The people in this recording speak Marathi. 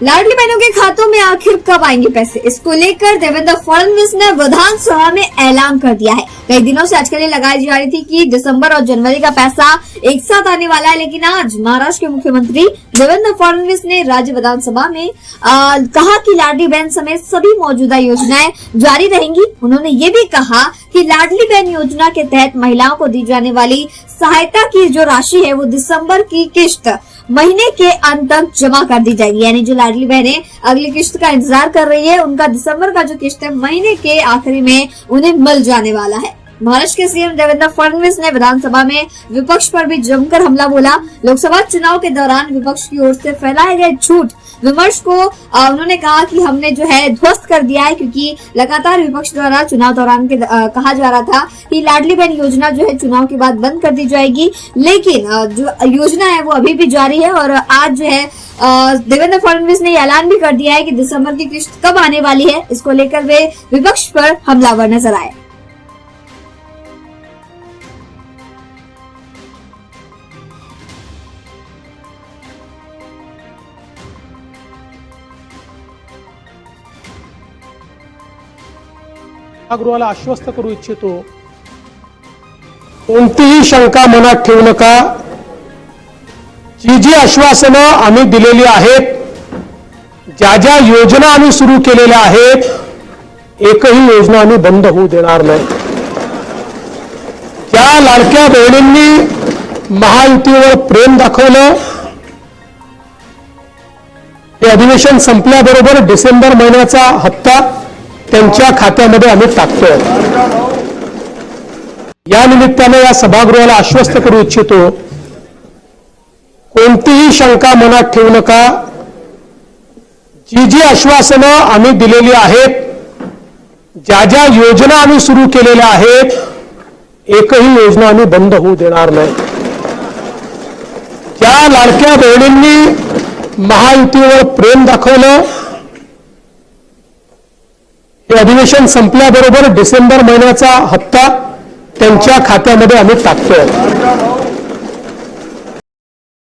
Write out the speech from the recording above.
लाडली बहनों के खातों में आखिर कब आएंगे पैसे, इसको लेकर देवेंद्र फडणवीस ने विधानसभा में ऐलान कर दिया है। कई दिनों से अटकलें लगाई जा रही थी कि दिसंबर और जनवरी का पैसा एक साथ आने वाला है, लेकिन आज महाराष्ट्र के मुख्यमंत्री देवेंद्र फडणवीस ने राज्य विधानसभा में कहा कि लाडली बहन समेत सभी मौजूदा योजनाएं जारी रहेंगी। उन्होंने ये भी कहा कि लाडली बहन योजना के तहत महिलाओं को दी जाने वाली सहायता की जो राशि है वो दिसंबर की किस्त महीने के अंत तक जमा कर दी जाएगी। यानी जो लाडली बहनें अगली किस्त का इंतजार कर रही है, उनका दिसंबर का जो किस्त है महीने के आखिरी में उन्हें मिल जाने वाला है। महाराष्ट्र के सीएम देवेंद्र फडणवीस ने विधानसभा में विपक्ष पर भी जमकर हमला बोला। लोकसभा चुनाव के दौरान विपक्ष की ओर से फैलाए गए झूठ विमर्श को उन्होंने कहा कि हमने जो है ध्वस्त कर दिया है, क्योंकि लगातार विपक्ष द्वारा चुनाव दौरान के कहा जा रहा था कि लाडली बहन योजना जो है चुनाव के बाद बंद कर दी जाएगी, लेकिन जो योजना है वो अभी भी जारी है। और आज जो है देवेंद्र फडणवीस ने ऐलान भी कर दिया है कि दिसंबर की किस्त कब आने वाली है, इसको लेकर वे विपक्ष पर हमलावर नजर आए। गृहाला आश्वस्त करू इच्छितो, कोणतीही शंका मनात ठेवू नका। जी जी आश्वासनं आम्ही दिलेली आहेत, ज्या ज्या योजना आम्ही सुरू केलेल्या आहेत, एकही योजना आम्ही बंद होऊ देणार नाही। ज्या लाडक्या बहिणींनी महायुतीवर प्रेम दाखवलं, हे अधिवेशन संपल्याबरोबर डिसेंबर महिन्याचा हप्ता त्यांच्या खात्यामध्ये आम्ही टाकतोय। या निमित्ताने या सभागृहाला आश्वस्त करू इच्छितो, कोणतीही शंका मनात ठेवू नका। जी जी आश्वासनं आम्ही दिलेली आहेत, ज्या ज्या योजना आम्ही सुरू केलेल्या आहेत, एकही योजना आम्ही बंद होऊ देणार नाही। ज्या लाडक्या बहिणींनी महायुतीवर प्रेम दाखवलं, हे अधिवेशन संपल्याबरोबर डिसेंबर महिन्याचा हप्ता त्यांच्या खात्यामध्ये आम्ही टाकतोय।